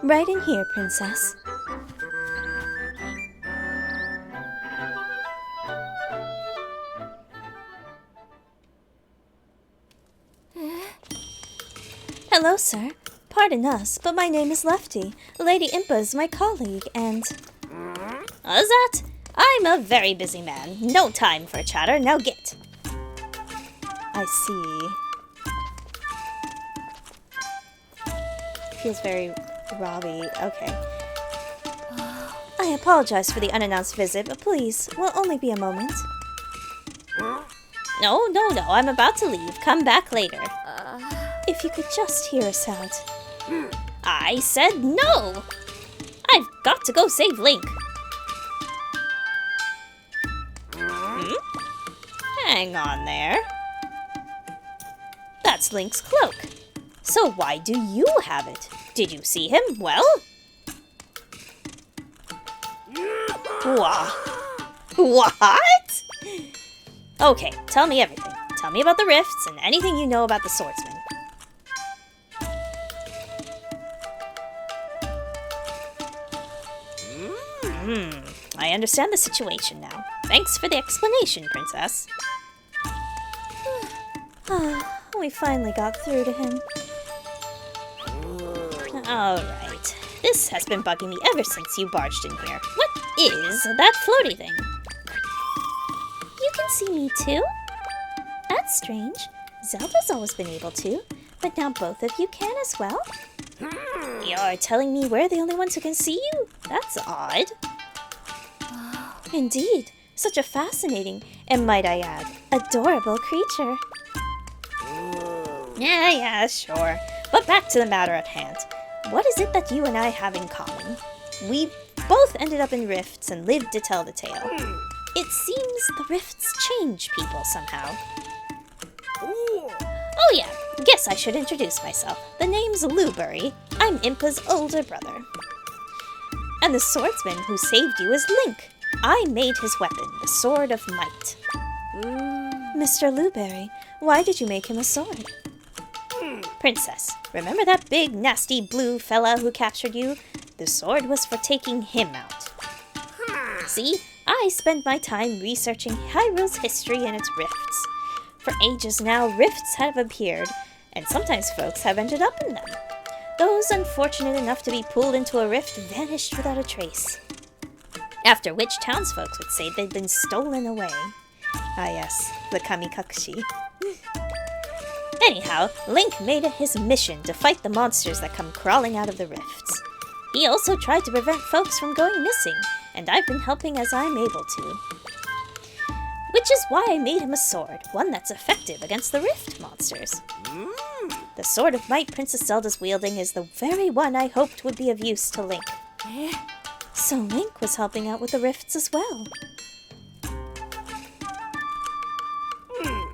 Right in here, Princess. Hello, sir. Pardon us, but my name is Lefty. Lady Impa is my colleague, and... Is that? I'm a very busy man. No time for chatter. Now get. I see. Feels very Robbie. Okay. I apologize for the unannounced visit, but please, will only be a moment. No. I'm about to leave. Come back later. If you could just hear us out. I said no! I've got to go save Link. Hang on there. That's Link's cloak. So why do you have it? Did you see him? Well? What? Okay, tell me everything. Tell me about the rifts and anything you know about the swordsman. I understand the situation now. Thanks for the explanation, Princess. We finally got through to him. Alright. This has been bugging me ever since you barged in here. What is that floaty thing? You can see me too? That's strange. Zelda's always been able to, but now both of you can as well? You're telling me we're the only ones who can see you? That's odd. Indeed, such a fascinating, and might I add, adorable creature. Yeah, sure. But back to the matter at hand. What is it that you and I have in common? We both ended up in rifts and lived to tell the tale. It seems the rifts change people somehow. Oh yeah, guess I should introduce myself. The name's Lubury. I'm Impa's older brother. And the swordsman who saved you is Link. I made his weapon, the Sword of Might. Mr. Luberry, why did you make him a sword? Princess, remember that big, nasty blue fella who captured you? The sword was for taking him out. See, I spend my time researching Hyrule's history and its rifts. For ages now, rifts have appeared, and sometimes folks have ended up in them. Those unfortunate enough to be pulled into a rift vanished without a trace. After which townsfolk would say they'd been stolen away. Ah yes, the Kamikakushi. Anyhow, Link made it his mission to fight the monsters that come crawling out of the rifts. He also tried to prevent folks from going missing, and I've been helping as I'm able to. Which is why I made him a sword, one that's effective against the rift monsters. The Sword of Might Princess Zelda's wielding is the very one I hoped would be of use to Link. So Link was helping out with the rifts as well.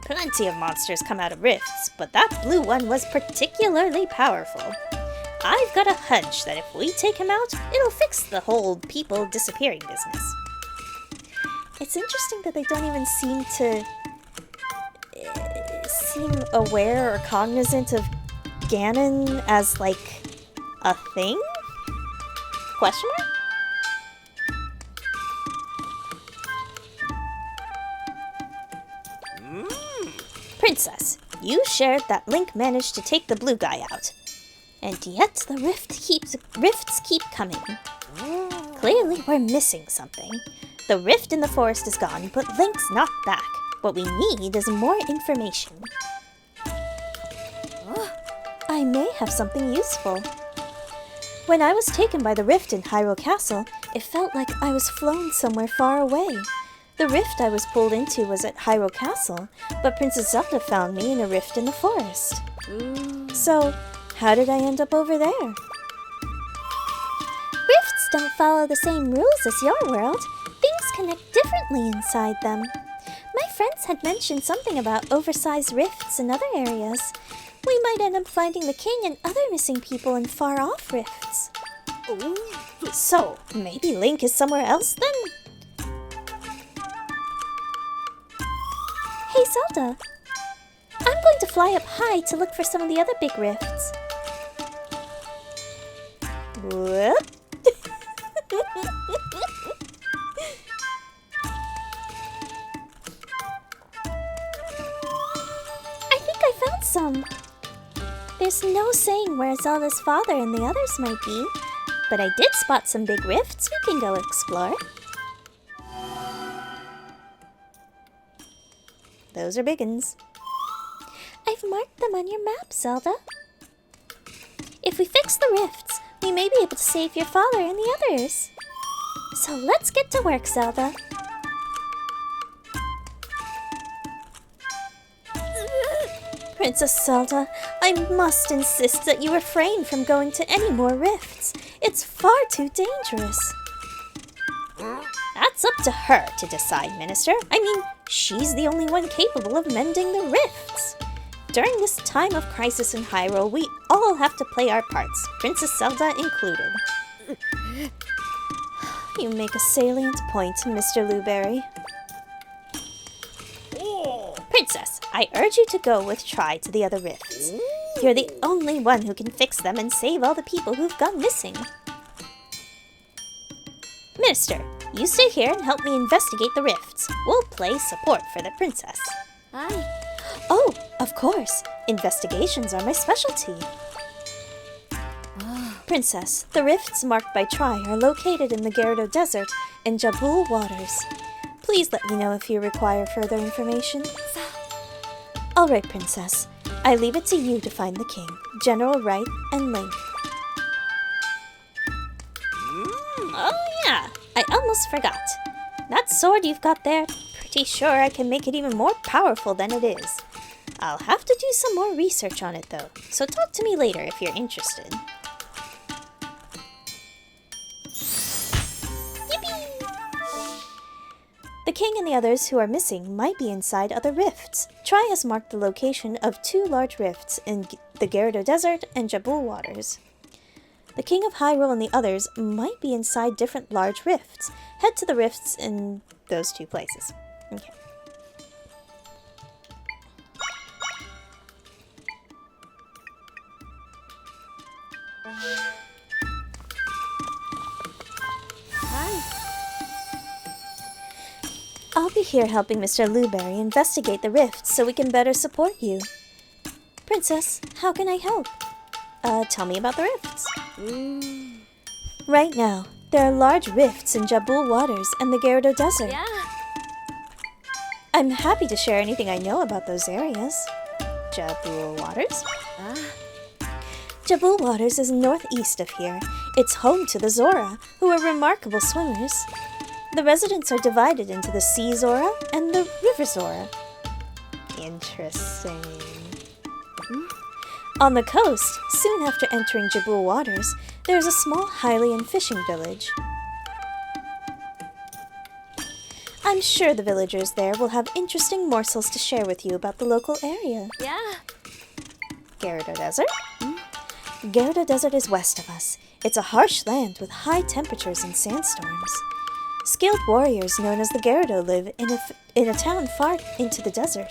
Plenty of monsters come out of rifts, but that blue one was particularly powerful. I've got a hunch that if we take him out, it'll fix the whole people disappearing business. It's interesting that they don't even seem aware or cognizant of Ganon as, like, a thing? Question mark? Princess, you shared that Link managed to take the blue guy out. And yet the rifts keep coming. Clearly we're missing something. The rift in the forest is gone, but Link's not back. What we need is more information. I may have something useful. When I was taken by the rift in Hyrule Castle, it felt like I was flown somewhere far away. The rift I was pulled into was at Hyrule Castle, but Princess Zelda found me in a rift in the forest. So, how did I end up over there? Rifts don't follow the same rules as your world. Things connect differently inside them. My friends had mentioned something about oversized rifts in other areas. We might end up finding the king and other missing people in far-off rifts. So, maybe Link is somewhere else then? Hey Zelda, I'm going to fly up high to look for some of the other big rifts. Whoop. I think I found some. There's no saying where Zelda's father and the others might be, but I did spot some big rifts we can go explore. Those are biggins. I've marked them on your map, Zelda. If we fix the rifts, we may be able to save your father and the others. So let's get to work, Zelda. Princess Zelda, I must insist that you refrain from going to any more rifts. It's far too dangerous. That's up to her to decide, Minister. I mean, she's the only one capable of mending the rifts. During this time of crisis in Hyrule, we all have to play our parts, Princess Zelda included. You make a salient point, Mr. Luberry. Princess, I urge you to go with Tri to the other rifts. You're the only one who can fix them and save all the people who've gone missing. Minister, you stay here and help me investigate the rifts. We'll play support for the princess. Aye. Oh, of course. Investigations are my specialty. Princess, the rifts marked by Tri are located in the Gyarados Desert and Jabul waters. Please let me know if you require further information. All right, Princess. I leave it to you to find the king, General Wright, and Link. Oh yeah, I almost forgot. That sword you've got there, pretty sure I can make it even more powerful than it is. I'll have to do some more research on it though, so talk to me later if you're interested. The king and the others who are missing might be inside other rifts. Tri has marked the location of 2 large rifts in the Gyarados Desert and Jabul waters. The king of Hyrule and the others might be inside different large rifts. Head to the rifts in those 2 places. Okay. I'll be here helping Mr. Luberry investigate the rifts so we can better support you. Princess, how can I help? Tell me about the rifts. Right now, there are large rifts in Jabul waters and the Gyarados Desert. Yeah. I'm happy to share anything I know about those areas. Jabul waters? Jabul waters is northeast of here. It's home to the Zora, who are remarkable swimmers. The residents are divided into the Sea Zora and the River Zora. Interesting. On the coast, soon after entering Jabul waters, there is a small Hylian fishing village. I'm sure the villagers there will have interesting morsels to share with you about the local area. Yeah. Gyarados Desert? Gyarados Desert is west of us. It's a harsh land with high temperatures and sandstorms. Skilled warriors known as the Gyarados live in a town far into the desert.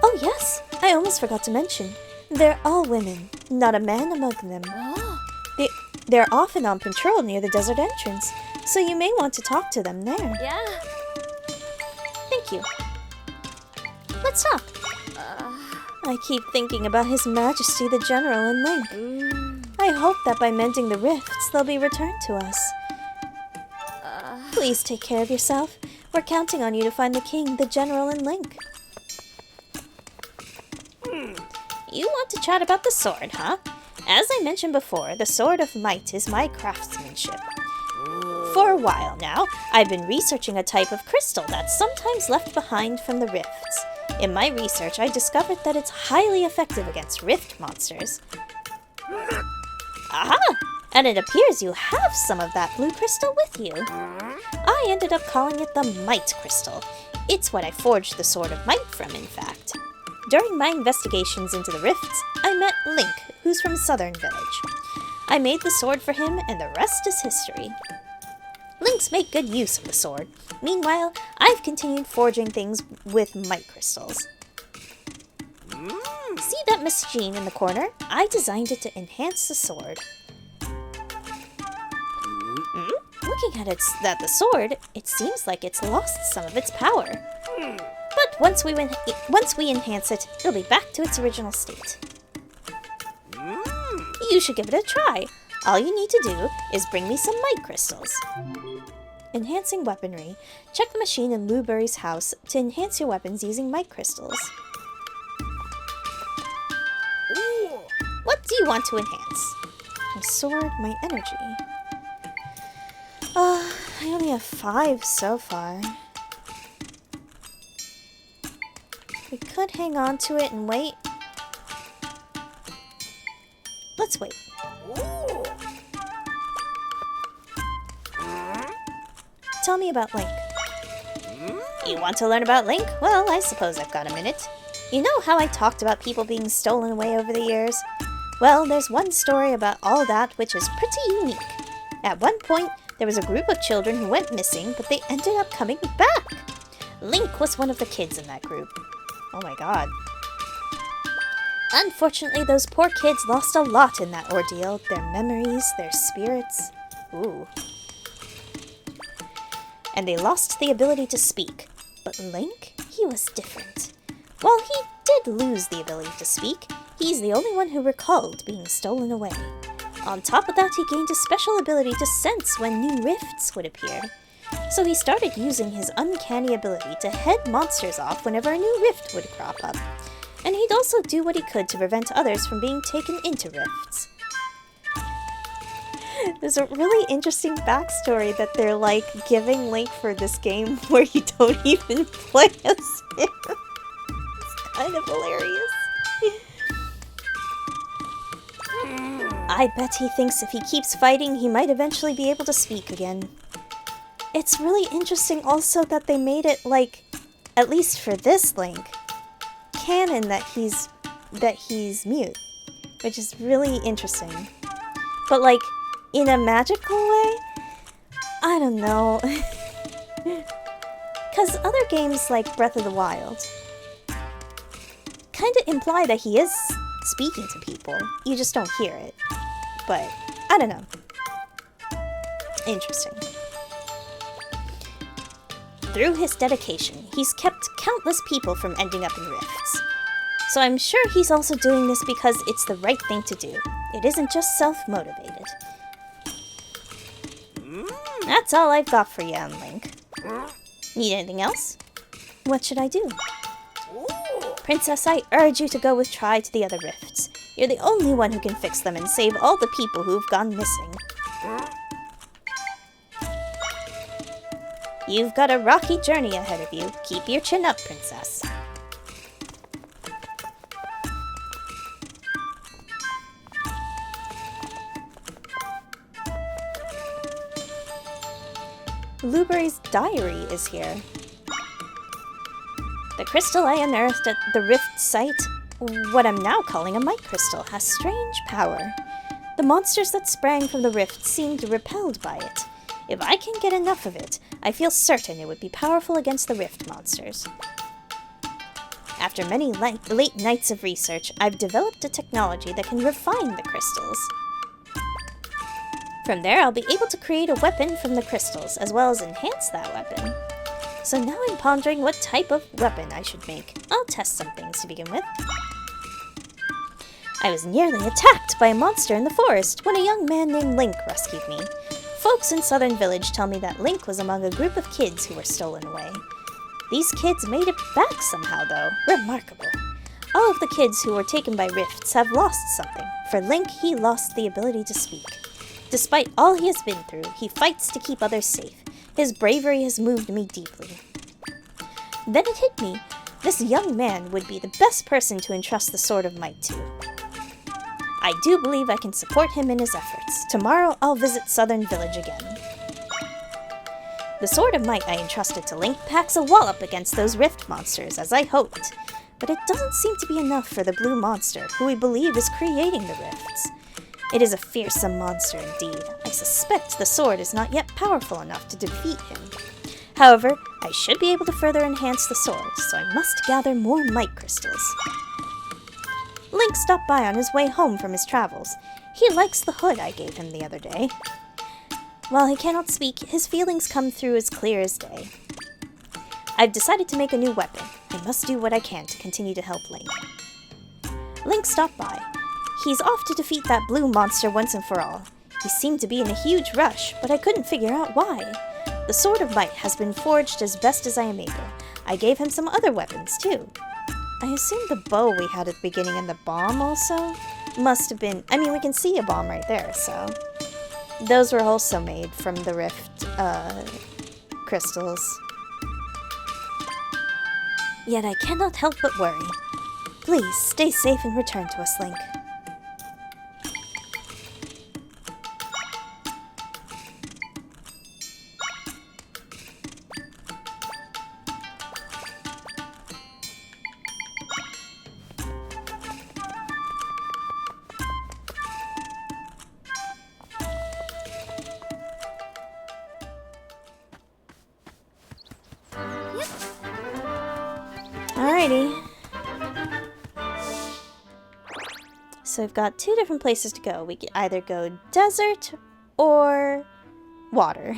Oh yes, I almost forgot to mention. They're all women, not a man among them. They're often on patrol near the desert entrance, so you may want to talk to them there. Yeah. Thank you. Let's talk. I keep thinking about His Majesty the General and Link. I hope that by mending the rifts, they'll be returned to us. Please take care of yourself. We're counting on you to find the king, the general, and Link. You want to chat about the sword, huh? As I mentioned before, the Sword of Might is my craftsmanship. For a while now, I've been researching a type of crystal that's sometimes left behind from the rifts. In my research, I discovered that it's highly effective against rift monsters. Aha! And it appears you have some of that blue crystal with you. I ended up calling it the Might Crystal. It's what I forged the Sword of Might from, in fact. During my investigations into the rifts, I met Link, who's from Southern Village. I made the sword for him, and the rest is history. Links make good use of the sword. Meanwhile, I've continued forging things with Might Crystals. See that machine in the corner? I designed it to enhance the sword. Looking at the sword, it seems like it's lost some of its power. But once we enhance it, it'll be back to its original state. You should give it a try. All you need to do is bring me some might crystals. Enhancing weaponry. Check the machine in Blueberry's house to enhance your weapons using might crystals. What do you want to enhance? My sword, my energy. I only have 5 so far. We could hang on to it and wait. Let's wait. Tell me about Link. You want to learn about Link? Well, I suppose I've got a minute. You know how I talked about people being stolen away over the years? Well, there's one story about all that which is pretty unique. At one point, there was a group of children who went missing, but they ended up coming back. Link was one of the kids in that group. Oh my god. Unfortunately, those poor kids lost a lot in that ordeal. Their memories, their spirits. Ooh. And they lost the ability to speak. But Link, he was different. While he did lose the ability to speak, he's the only one who recalled being stolen away. On top of that, he gained a special ability to sense when new rifts would appear. So he started using his uncanny ability to head monsters off whenever a new rift would crop up. And he'd also do what he could to prevent others from being taken into rifts. There's a really interesting backstory that they're like giving Link for this game where you don't even play as him. It's kind of hilarious. I bet he thinks if he keeps fighting, he might eventually be able to speak again. It's really interesting also that they made it like, at least for this Link, canon that he's mute, which is really interesting. But like, in a magical way? I don't know. Because other games like Breath of the Wild kind of imply that he is speaking to people. You just don't hear it. But, I don't know. Interesting. Through his dedication, he's kept countless people from ending up in rifts. So I'm sure he's also doing this because it's the right thing to do. It isn't just self-motivated. That's all I've got for you on Link. Need anything else? What should I do? Princess, I urge you to go with Tri to the other rifts. You're the only one who can fix them and save all the people who've gone missing. You've got a rocky journey ahead of you. Keep your chin up, Princess. Blueberry's diary is here. The crystal I unearthed at the rift site, what I'm now calling a might crystal, has strange power. The monsters that sprang from the rift seemed repelled by it. If I can get enough of it, I feel certain it would be powerful against the rift monsters. After many late nights of research, I've developed a technology that can refine the crystals. From there, I'll be able to create a weapon from the crystals, as well as enhance that weapon. So now I'm pondering what type of weapon I should make. I'll test some things to begin with. I was nearly attacked by a monster in the forest when a young man named Link rescued me. Folks in Southern Village tell me that Link was among a group of kids who were stolen away. These kids made it back somehow, though. Remarkable. All of the kids who were taken by rifts have lost something. For Link, he lost the ability to speak. Despite all he has been through, he fights to keep others safe. His bravery has moved me deeply. Then it hit me. This young man would be the best person to entrust the Sword of Might to. I do believe I can support him in his efforts. Tomorrow, I'll visit Southern Village again. The Sword of Might I entrusted to Link packs a wallop against those rift monsters, as I hoped. But it doesn't seem to be enough for the blue monster, who we believe is creating the rifts. It is a fearsome monster indeed. I suspect the sword is not yet powerful enough to defeat him. However, I should be able to further enhance the sword, so I must gather more might crystals. Link stopped by on his way home from his travels. He likes the hood I gave him the other day. While he cannot speak, his feelings come through as clear as day. I've decided to make a new weapon. I must do what I can to continue to help Link. Link stopped by. He's off to defeat that blue monster once and for all. He seemed to be in a huge rush, but I couldn't figure out why. The Sword of Might has been forged as best as I am able. I gave him some other weapons, too. I assume the bow we had at the beginning and the bomb also must have been... I mean, we can see a bomb right there, so... Those were also made from the Rift, crystals. Yet I cannot help but worry. Please, stay safe and return to us, Link. Alrighty. So we've got two different places to go. We can either go desert or water.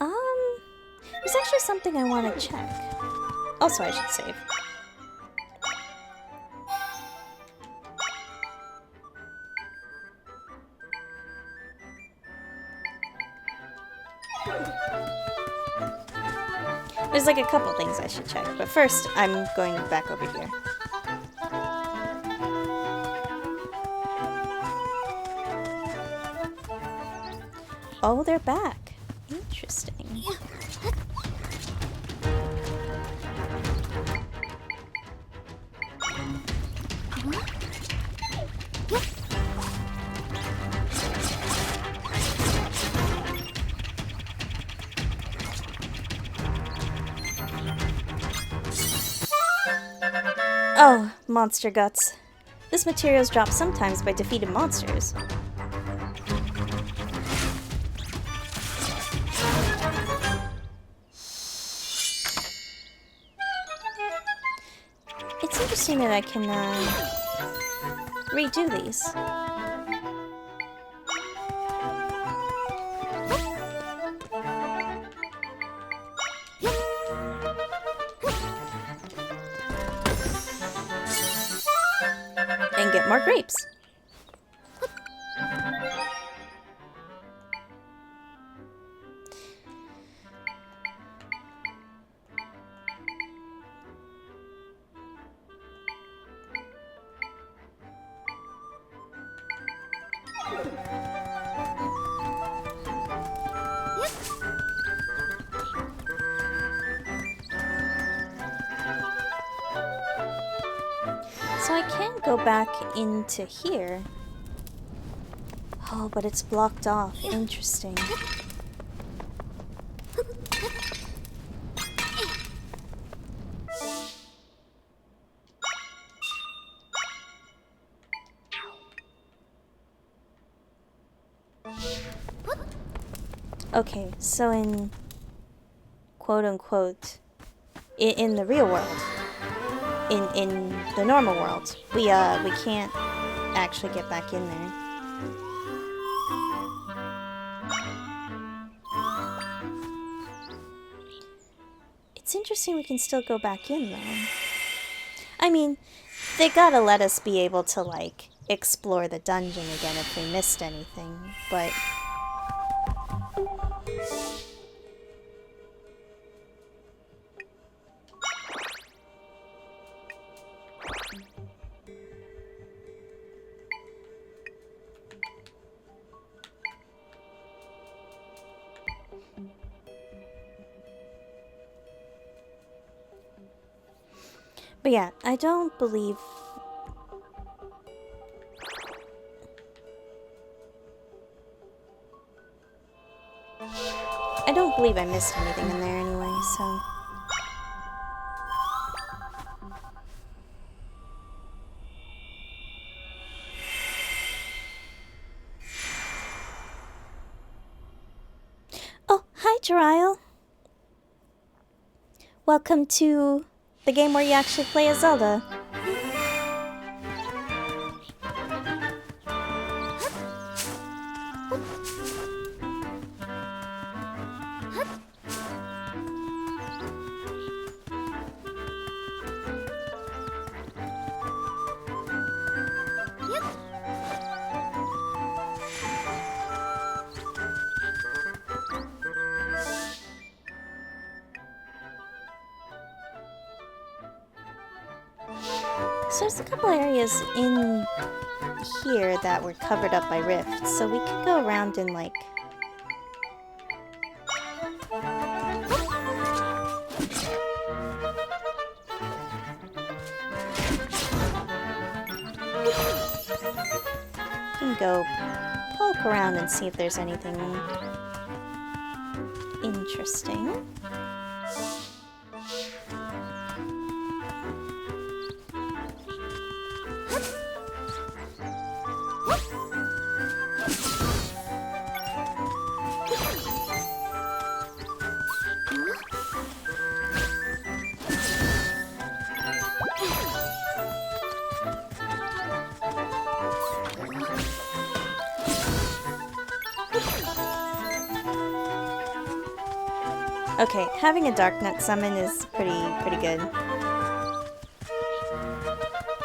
There's actually something I want to check. Also, I should save. There's like a couple things I should check, but first I'm going back over here. Oh, they're back. Interesting. Oh, monster guts. This material is dropped sometimes by defeated monsters. It's interesting that I can redo these. And get more grapes. So I can go back into here. Oh, but it's blocked off. Interesting. Okay, so in quote-unquote, in the real world, in the normal world, we can't actually get back in there. It's interesting we can still go back in though. I mean, they gotta let us be able to like explore the dungeon again if we missed anything, but yeah, I don't believe... I don't believe I missed anything in there anyway, so... Oh, hi, Jeriel. Welcome to the game where you actually play as Zelda. So there's a couple areas in here that were covered up by rifts, so we could go around and like... We can go poke around and see if there's anything interesting. Okay, having a Dark Nut summon is pretty good.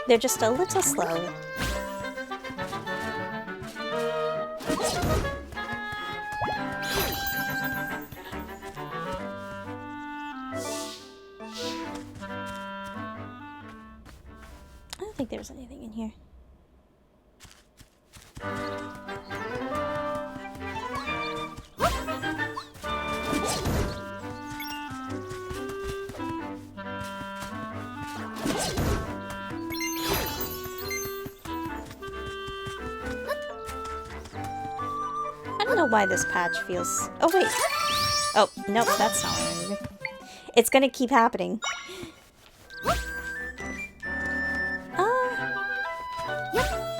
They're just a little slow. I don't think there's anything in here. I don't know why this patch feels... Oh, wait. Oh, nope, that's not what I needed. It's gonna keep happening.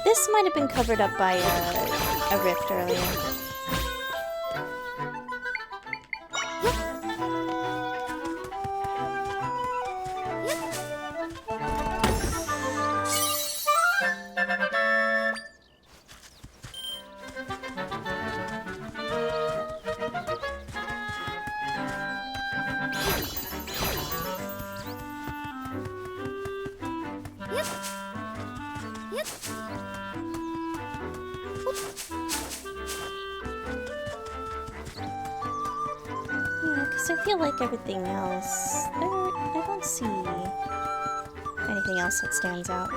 This might have been covered up by a rift earlier. Yeah, because I feel like everything else... I don't see anything else that stands out.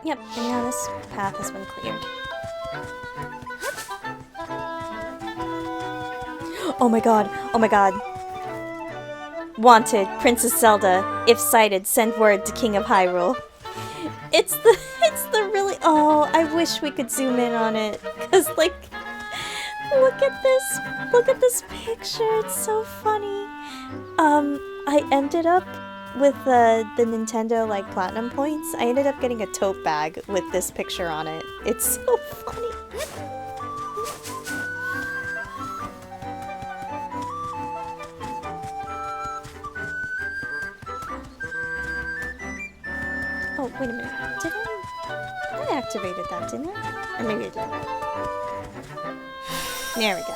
Yep, and now this path has been cleared. Oh my god, oh my god. Wanted, Princess Zelda. If sighted, send word to King of Hyrule. It's the really... Oh, I wish we could zoom in on it. Because, like, look at this picture. It's so funny. I ended up with the Nintendo, like, Platinum points. I ended up getting a tote bag with this picture on it. It's so funny. Oh, wait a minute. Did I activated that, didn't I? Or maybe I didn't. There we go.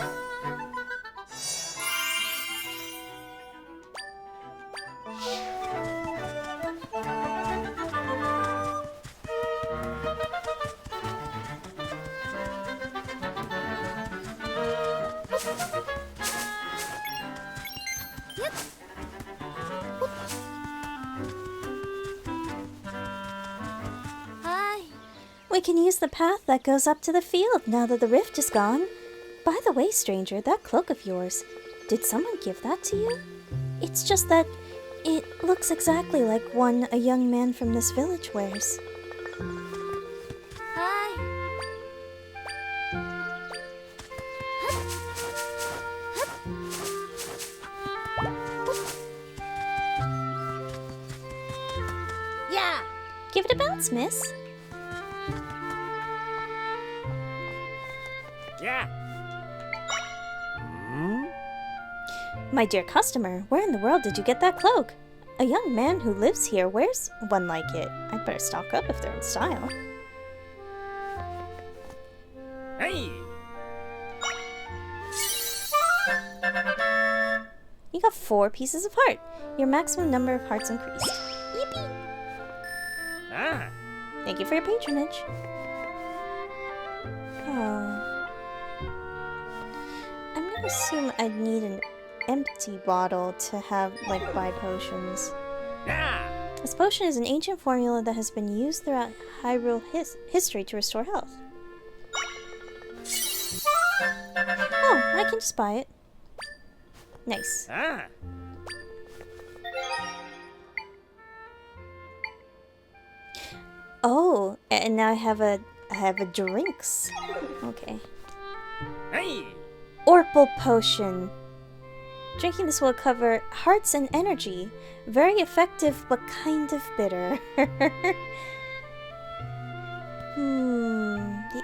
We can use the path that goes up to the field now that the rift is gone. By the way, stranger, that cloak of yours, did someone give that to you? It's just that it looks exactly like one a young man from this village wears. Hi. it a bounce, miss. Yeah. My dear customer, where in the world did you get that cloak? A young man who lives here wears one like it. I'd better stock up if they're in style. Hey. You got 4 pieces of heart. Your maximum number of hearts increased. Yippee! Ah. Thank you for your patronage. Oh. I'm gonna assume I'd need an empty bottle to have, like, buy potions. Yeah. This potion is an ancient formula that has been used throughout Hyrule history to restore health. Oh, I can just buy it. Nice. Ah. Oh, and now I have a drinks. Okay. Hey. Orpal potion. Drinking this will recover hearts and energy. Very effective, but kind of bitter. The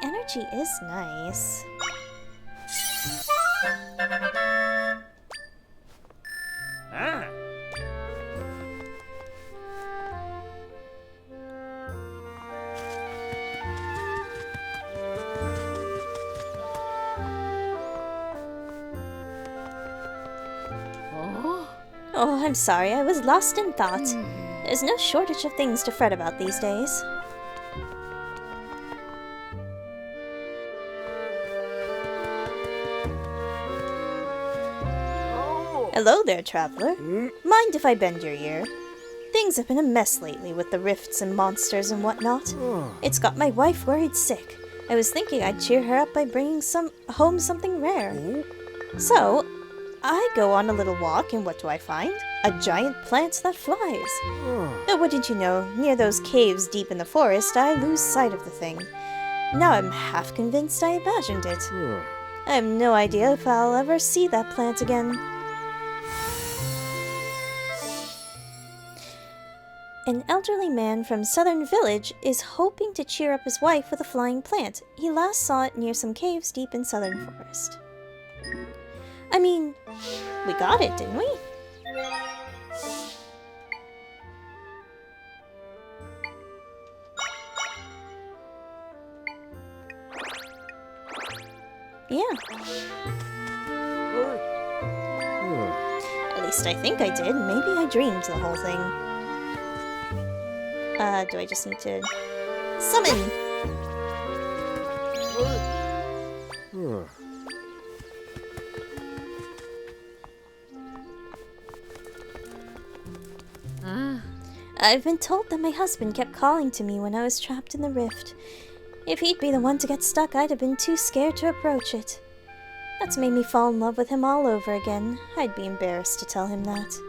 energy is nice. Ah. Oh, I'm sorry, I was lost in thought. There's no shortage of things to fret about these days. Hello there, traveler. Mind if I bend your ear? Things have been a mess lately with the rifts and monsters and whatnot. It's got my wife worried sick. I was thinking I'd cheer her up by bringing home something rare. So, I go on a little walk, and what do I find? A giant plant that flies. Now, wouldn't you know, near those caves deep in the forest, I lose sight of the thing. Now I'm half convinced I imagined it. I have no idea if I'll ever see that plant again. An elderly man from Southern Village is hoping to cheer up his wife with a flying plant. He last saw it near some caves deep in Southern Forest. I mean, we got it, didn't we? Yeah. At least I think I did. Maybe I dreamed the whole thing. Do I just need to summon? I've been told that my husband kept calling to me when I was trapped in the rift. If he'd be the one to get stuck, I'd have been too scared to approach it. That's made me fall in love with him all over again. I'd be embarrassed to tell him that.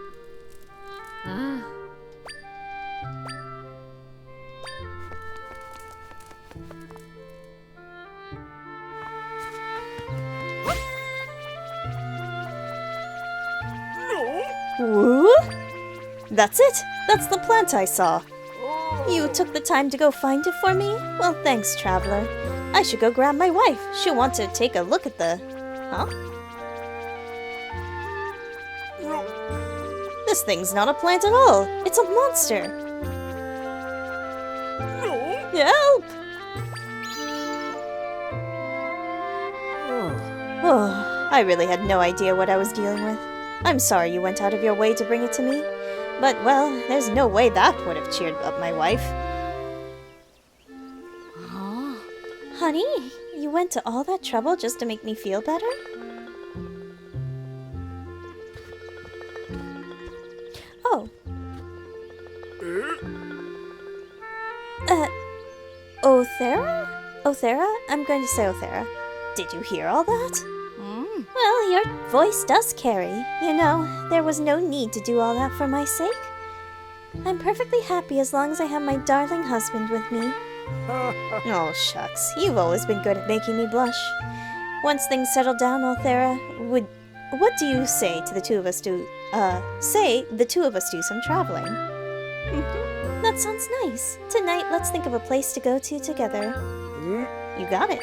Woo? That's it! That's the plant I saw. You took the time to go find it for me? Well, thanks, traveler. I should go grab my wife. She'll want to take a look at the... Huh? This thing's not a plant at all. It's a monster. Help! Oh, I really had no idea what I was dealing with. I'm sorry you went out of your way to bring it to me. But, well, there's no way that would have cheered up my wife. Honey, you went to all that trouble just to make me feel better? Oh. Othera? Othera? I'm going to say Othera. Did you hear all that? Well, your voice does carry. You know, there was no need to do all that for my sake. I'm perfectly happy as long as I have my darling husband with me. Oh, shucks. You've always been good at making me blush. Once things settle down, Althera, what do you say to the two of us do some traveling? That sounds nice. Tonight, let's think of a place to go to together. You got it.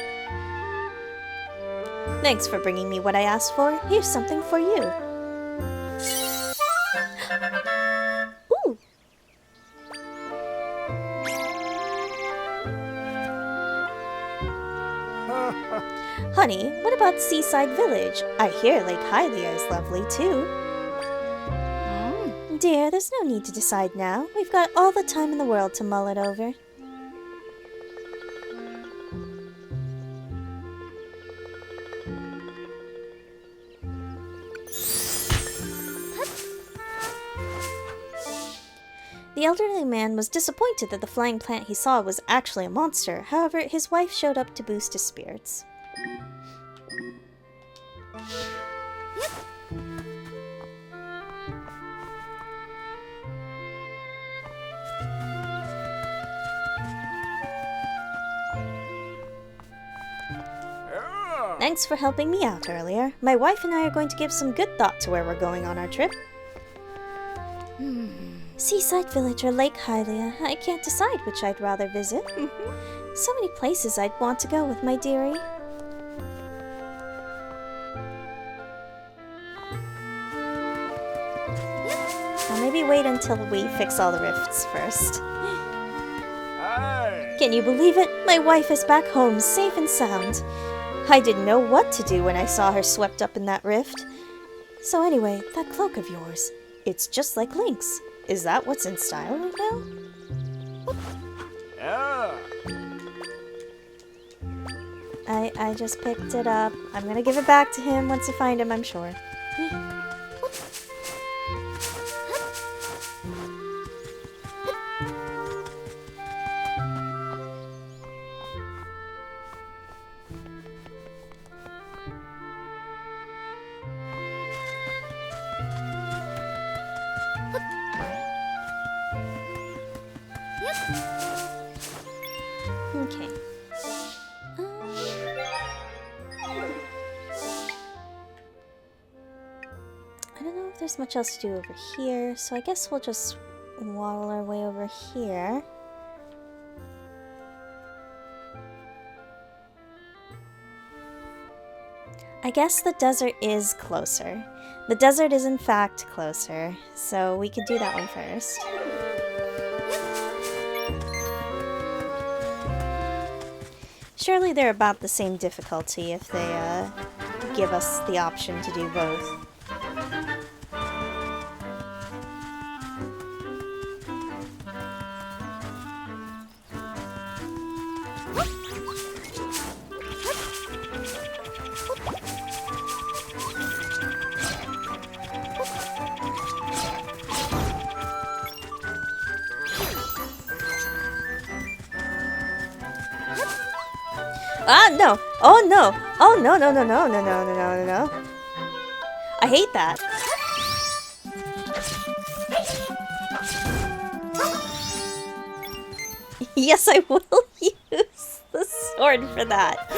Thanks for bringing me what I asked for. Here's something for you. Ooh! Honey, what about Seaside Village? I hear Lake Hylia is lovely too. Dear, there's no need to decide now. We've got all the time in the world to mull it over. The elderly man was disappointed that the flying plant he saw was actually a monster. However, his wife showed up to boost his spirits. Thanks for helping me out earlier. My wife and I are going to give some good thought to where we're going on our trip. Seaside Village or Lake Hylia. I can't decide which I'd rather visit. So many places I'd want to go with my dearie. Well, maybe wait until we fix all the rifts first. Aye. Can you believe it? My wife is back home, safe and sound. I didn't know what to do when I saw her swept up in that rift. So anyway, that cloak of yours, it's just like Link's. Is that what's in style right now? Yeah. I just picked it up. I'm gonna give it back to him once I find him, I'm sure. Okay. I don't know if there's much else to do over here, so I guess we'll just waddle our way over here. I guess the desert is closer. The desert is in fact closer, so we could do that one first. Surely they're about the same difficulty if they give us the option to do both. Ah, no! Oh, no! Oh, no, no, no, no, no, no, no, no, no, no. I hate that. Yes, I will use the sword for that.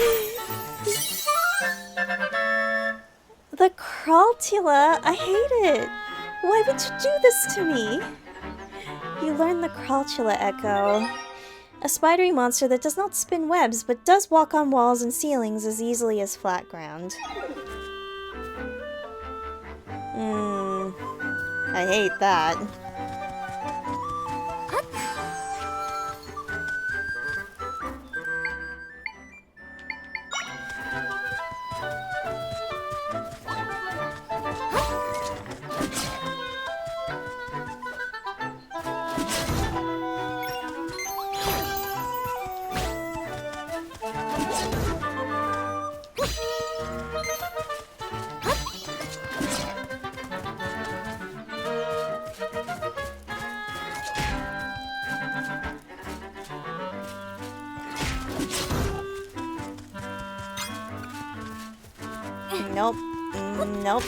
The Crawltula, I hate it. Why would you do this to me? You learn the Crawltula Echo. A spidery monster that does not spin webs, but does walk on walls and ceilings as easily as flat ground. I hate that. Nope. Nope.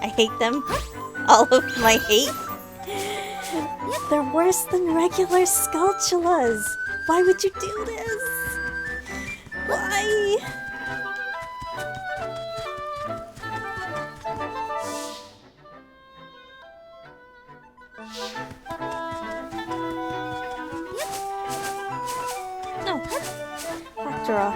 I hate them. All of my hate. They're worse than regular Skulltulas. Why would you do this? Why? Dr. Rock.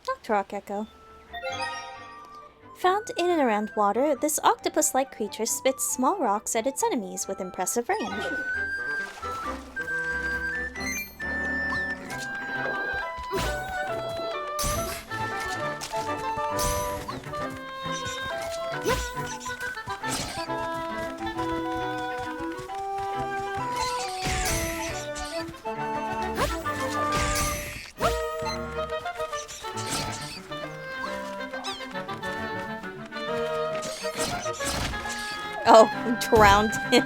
Dr. Rock Echo. Found in and around water, this octopus-like creature spits small rocks at its enemies with impressive range. Oh, drowned him.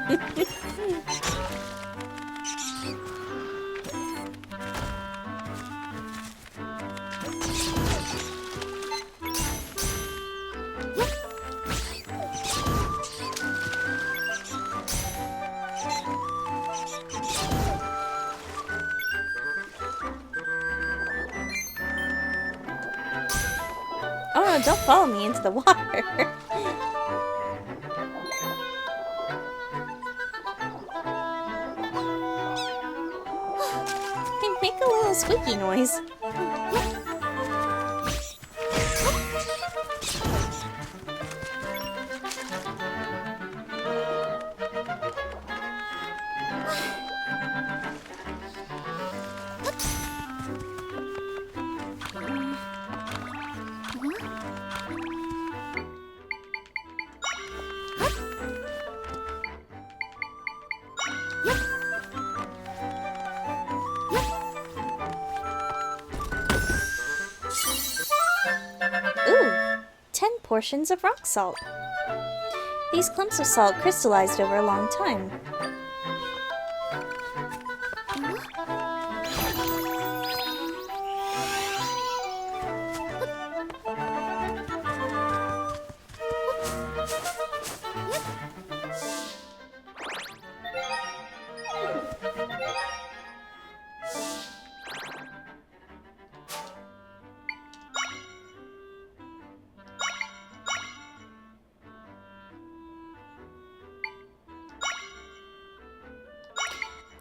Oh no, don't follow me into the water. Make a little squeaky noise. Ooh, 10 portions of rock salt. These clumps of salt crystallized over a long time.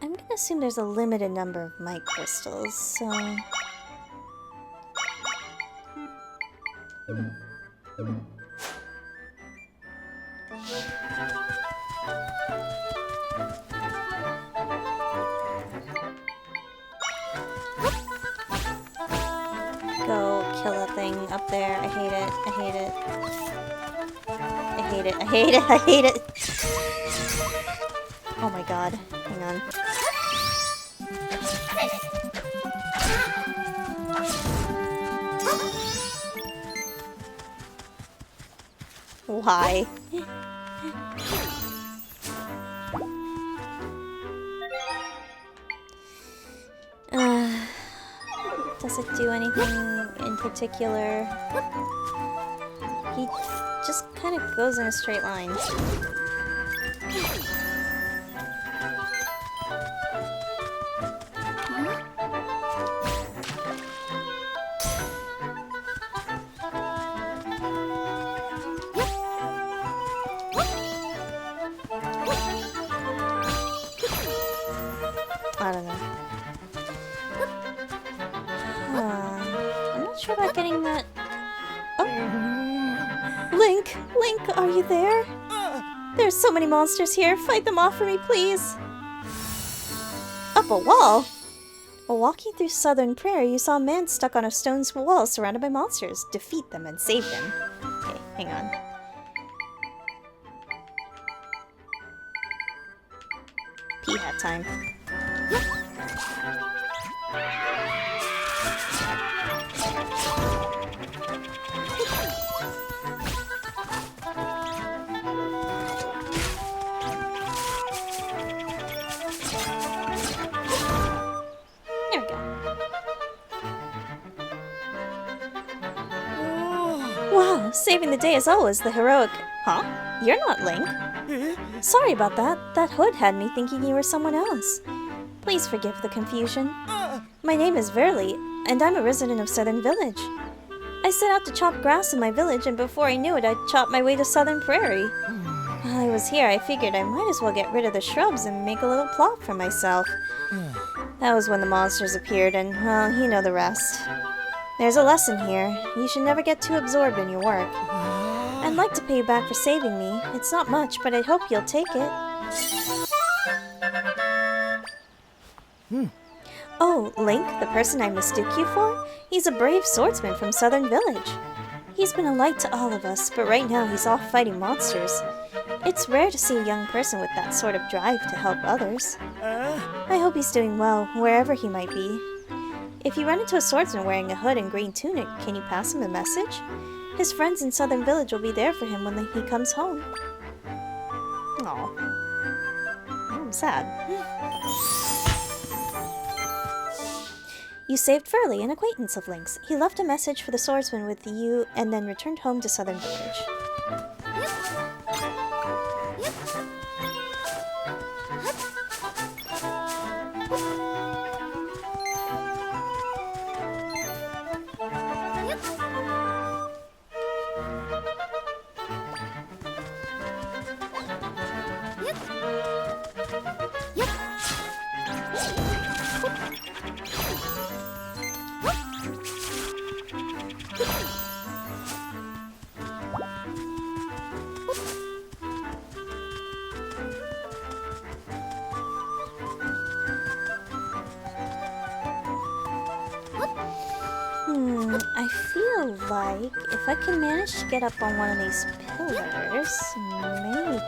I'm gonna assume there's a limited number of mic crystals, so... Go kill that thing up there. I hate it. I hate it. I hate it. I hate it. I hate it. Oh my god. Hang on. Why? Does it do anything in particular? He just kind of goes in a straight line. I don't know. I'm not sure about getting that. Oh! Link! Link, are you there? There's so many monsters here. Fight them off for me, please. Up a wall? While walking through Southern Prairie, you saw a man stuck on a stone wall surrounded by monsters. Defeat them and save him. Okay, hang on. Pee hat time. There we go. Wow, saving the day as always, the heroic Huh? You're not Link. Sorry about that. That hood had me thinking you were someone else. Please forgive the confusion. My name is Verly, and I'm a resident of Southern Village. I set out to chop grass in my village, and before I knew it, I'd chopped my way to Southern Prairie. While I was here, I figured I might as well get rid of the shrubs and make a little plot for myself. That was when the monsters appeared, and, well, you know the rest. There's a lesson here. You should never get too absorbed in your work. I'd like to pay you back for saving me. It's not much, but I hope you'll take it. Oh, Link, the person I mistook you for? He's a brave swordsman from Southern Village. He's been a light to all of us, but right now he's off fighting monsters. It's rare to see a young person with that sort of drive to help others. I hope he's doing well, wherever he might be. If you run into a swordsman wearing a hood and green tunic, can you pass him a message? His friends in Southern Village will be there for him when he comes home. Aw. I'm sad. You saved Furley, an acquaintance of Link's. He left a message for the swordsman with you and then returned home to Southern Village. I feel like if I can manage to get up on one of these pillars, maybe...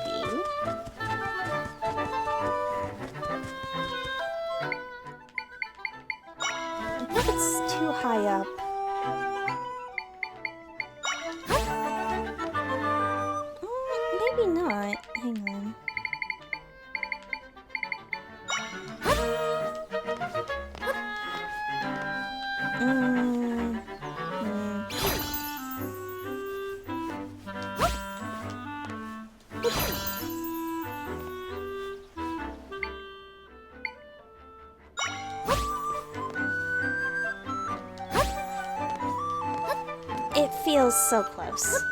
I think it's too high up. Maybe not. Hang on. It feels so close.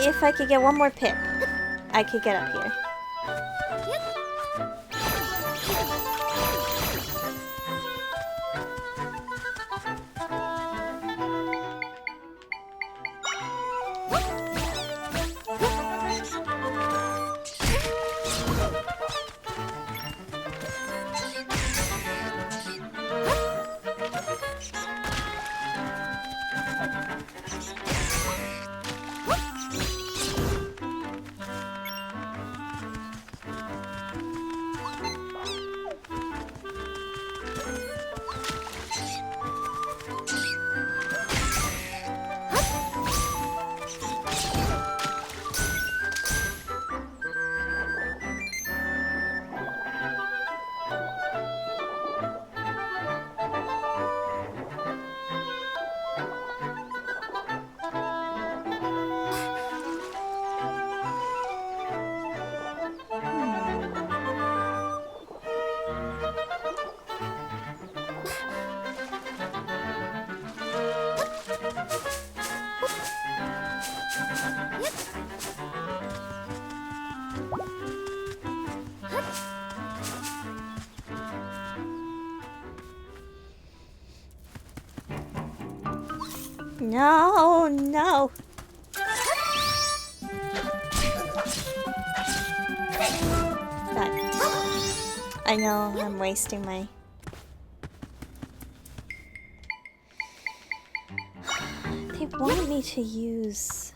If I could get one more pip, I could get up here. No, no. I know, I'm wasting my... They want me to use...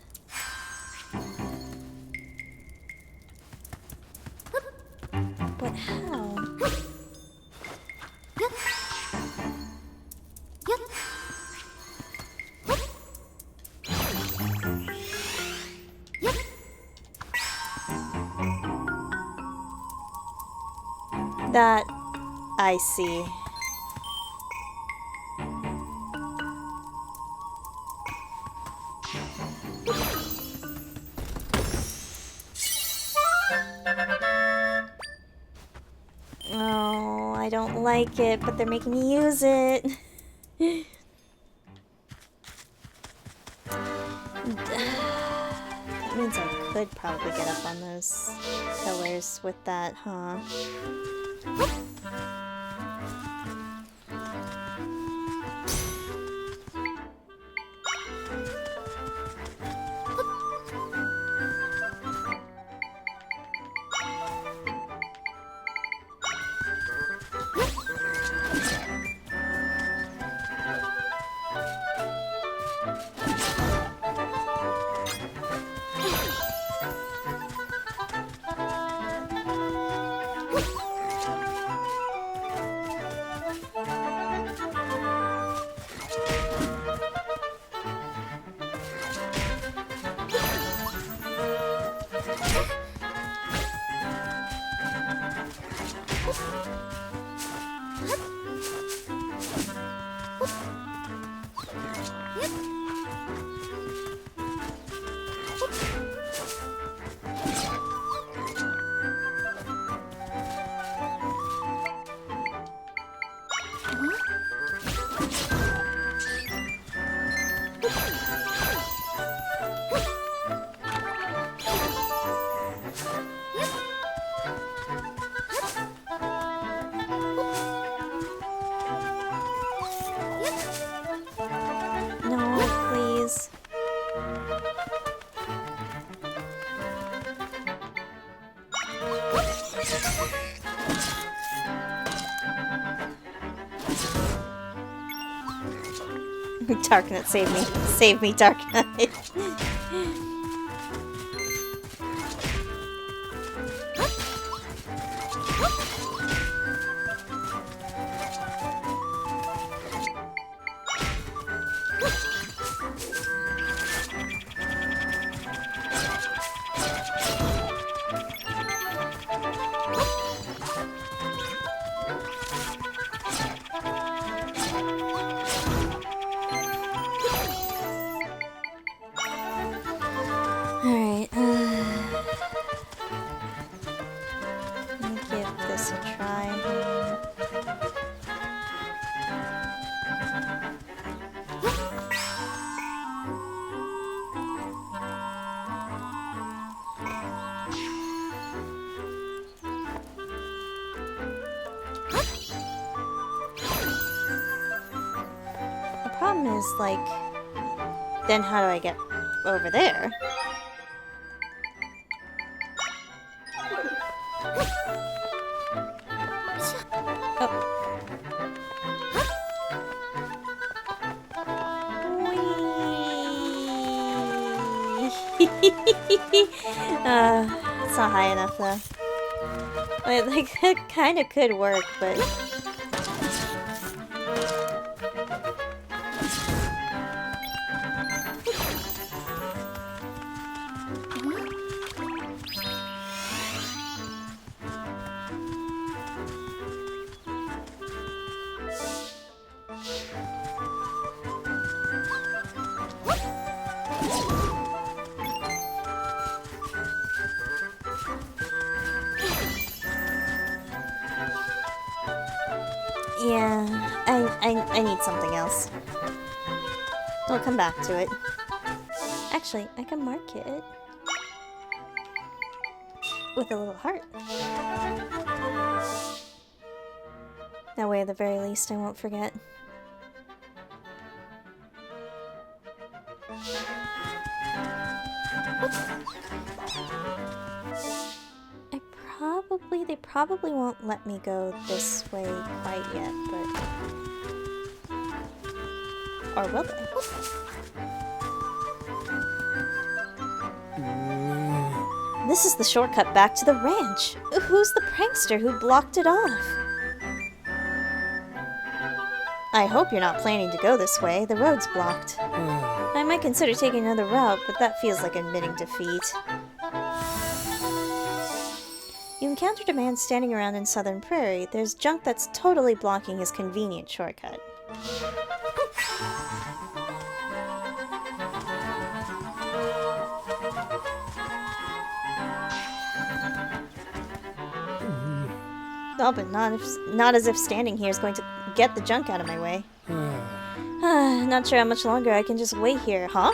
But how? That I see. Oh, I don't like it, but they're making me use it. That means I could probably get up on those pillars with that, huh? No, please. Darknut, save me. Save me, Darknut. Alright, let me give this a try. The problem is, like, then how do I get over there? It's not high enough though. Like it kind of could work, but yeah, I need something else. We'll come back to it. Actually, I can mark it with a little heart. That way, at the very least, I won't forget. They probably won't let me go this way quite yet, but... Or will they? This is the shortcut back to the ranch. Who's the prankster who blocked it off? I hope you're not planning to go this way. The road's blocked. I might consider taking another route, but that feels like admitting defeat. You encountered a man standing around in Southern Prairie. There's junk that's totally blocking his convenient shortcut. Oh, but not as if standing here is going to get the junk out of my way. Not sure how much longer I can just wait here, huh?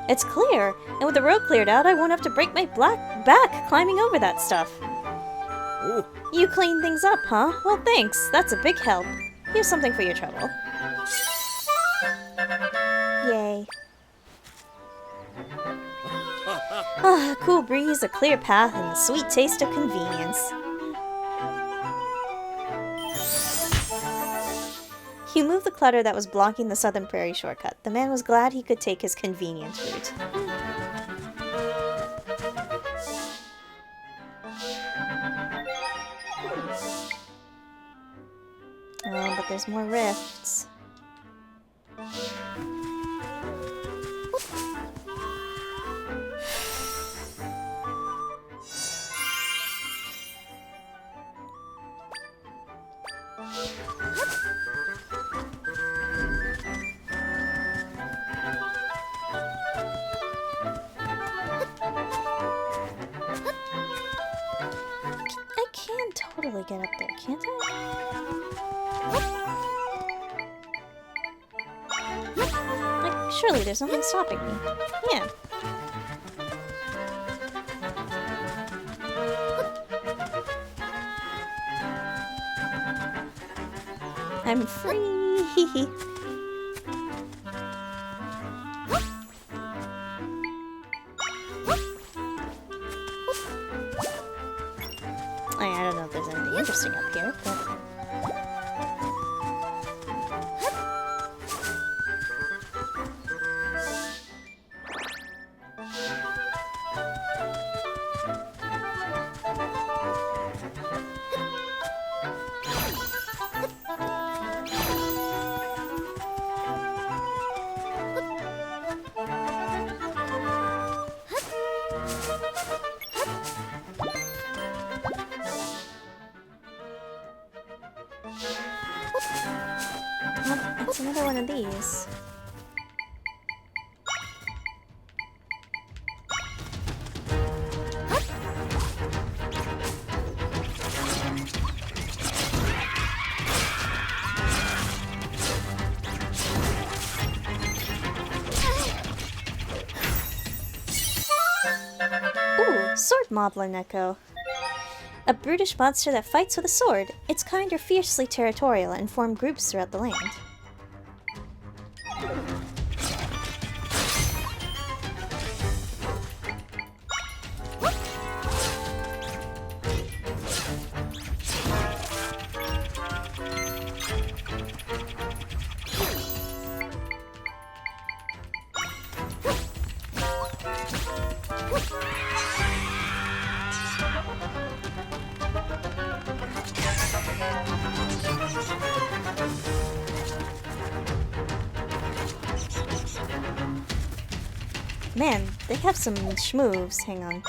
It's clear, and with the road cleared out, I won't have to break my back climbing over that stuff. Oh. You clean things up, huh? Well, thanks. That's a big help. Here's something for your trouble. Yay. Ah, a cool breeze, a clear path, and the sweet taste of convenience. He moved the clutter that was blocking the Southern Prairie shortcut. The man was glad he could take his convenient route. Oh, but there's more rifts. I can totally get up there, can't I? Like, surely there's nothing stopping me. Yeah. I'm free. I don't know if there's anything interesting up here, but... Oh, it's another one of these. Ooh, sword modeler Neko. A brutish monster that fights with a sword. Its kind are fiercely territorial and form groups throughout the land. Man, they have some schmoves. Hang on.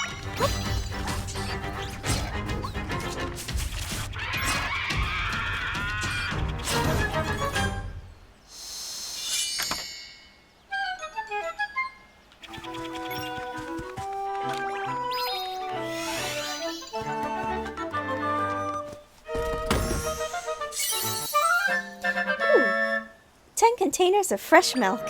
Ooh, 10 containers of fresh milk.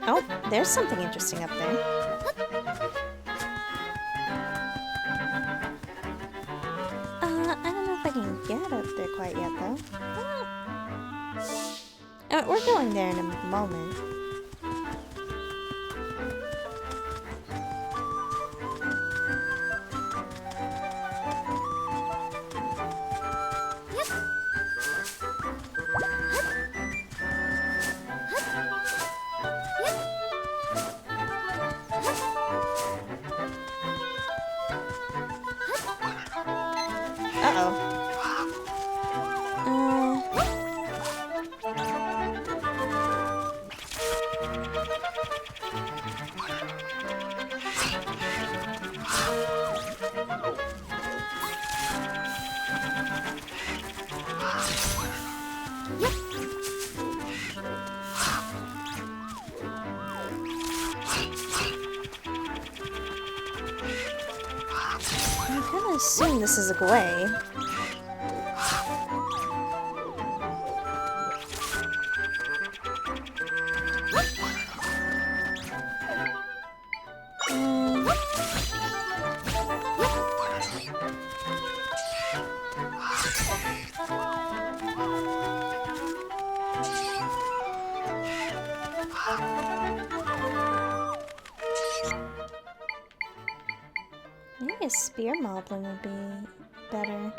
Oh, there's something interesting up there. I don't know if I can get up there quite yet, though. We're going there in a moment. gonna assume this is a Gwei. Maybe a spear moblin would be better.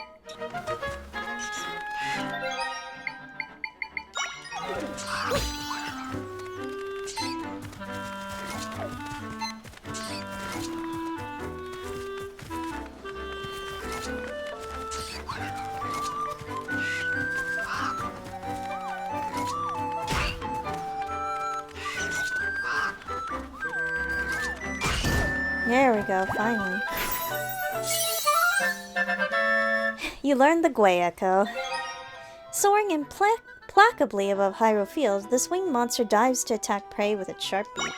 There we go, finally. You learned the Gwei Echo. Soaring implacably above Hyrule Field, this winged monster dives to attack prey with its sharp beak.